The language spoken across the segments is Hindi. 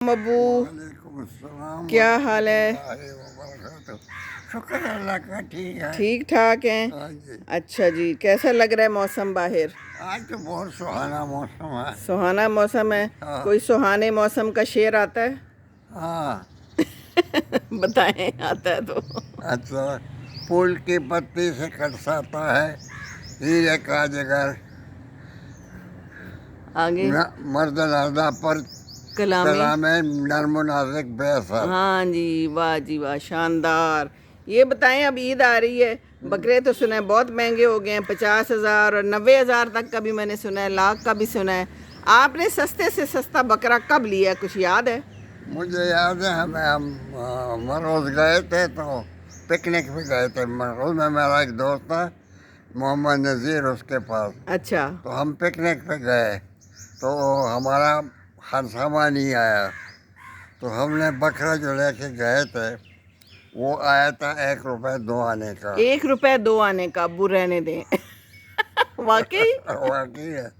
अबू, वालेकुम अस्सलाम क्या हाल है? वरहमतुल्लाहि वबरकातुहू। शुक्र अल्लाह का, ठीक है। ठीक ठाक हैं। हाँ जी। अच्छा जी, कैसा लग रहा है मौसम बाहर? आज तो बहुत सुहाना मौसम है। सुहाना मौसम है। हाँ कोई सुहाने मौसम का शेर आता है? हाँ। बताएं, आता है तो। अच्छा, फूल की पत्ती से कटसाता है हीरे का जिगर, आगे मर्द नर्दा पर कलामे। कलामे नर्म नाज़िक बेअसर। हाँ जी, वाह जी वाह, शानदार। ये बताएं, अब ईद आ रही है, बकरे तो सुना है बहुत महंगे हो गए हैं, 50,000 और 90,000 तक का भी मैंने सुना है, लाख का भी सुना है। आपने सस्ते से सस्ता बकरा कब लिया, कुछ याद है? मुझे याद है, हम मरोज गए थे तो पिकनिक पे गए थे। मरोज में मेरा एक दोस्त था मोहम्मद नज़ीर, उसके पास। अच्छा। तो हम पिकनिक पे गए तो हमारा हर सामान ही आया। तो हमने बकरा जो लेके गए थे वो आया था 1 रुपए 2 आने का। 1 रुपए 2 आने का, अब्बू रहने दें। वाकई? वाकई है।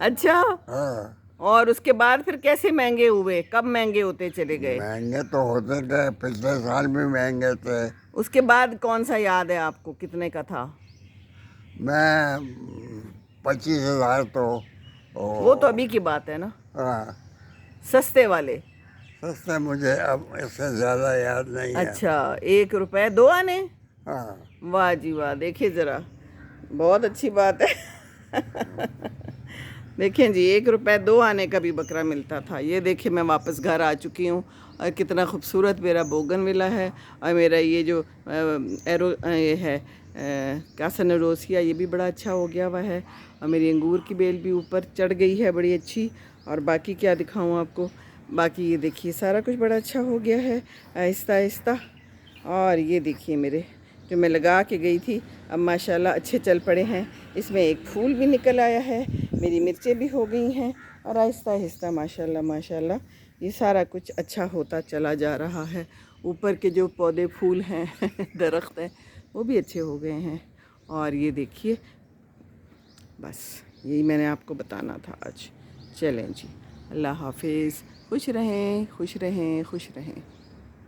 अच्छा। हाँ, और उसके बाद फिर कैसे महंगे हुए, कब महंगे होते चले गए? महंगे तो होते थे, पिछले साल भी महंगे थे। उसके बाद कौन सा याद है आपको, कितने का था? मैं 25,000 तो वो तो ओ, अभी की बात है ना, हाँ। सस्ते वाले। सस्ते मुझे अब इससे ज़्यादा याद नहीं है। अच्छा, 1 रुपए 2 आने। हाँ। वाह जी वाह, देखिए ज़रा, बहुत अच्छी बात है। देखें जी, 1 रुपए 2 आने का भी बकरा मिलता था। ये देखिए, मैं वापस घर आ चुकी हूँ और कितना खूबसूरत मेरा बोगनविला है। और मेरा ये जो ये है कासनरोसिया, ये भी बड़ा अच्छा हो गया हुआ है। और मेरी अंगूर की बेल भी ऊपर चढ़ गई है, बड़ी अच्छी। और बाकी क्या दिखाऊँ आपको, बाकी ये देखिए सारा कुछ बड़ा अच्छा हो गया है आहिस्ता आहिस्ता। और ये देखिए मेरे जो मैं लगा के गई थी, अब माशाल्लाह अच्छे चल पड़े हैं। इसमें एक फूल भी निकल आया है, मेरी मिर्चें भी हो गई हैं। और आहिस्ता आहिस्ता माशाल्लाह माशाल्लाह ये सारा कुछ अच्छा होता चला जा रहा है। ऊपर के जो पौधे फूल हैं दरख्त हैं, वो भी अच्छे हो गए हैं। और ये देखिए, बस यही मैंने आपको बताना था आज। चलें जी, अल्लाह हाफिज़। खुश रहें खुश रहें खुश रहें।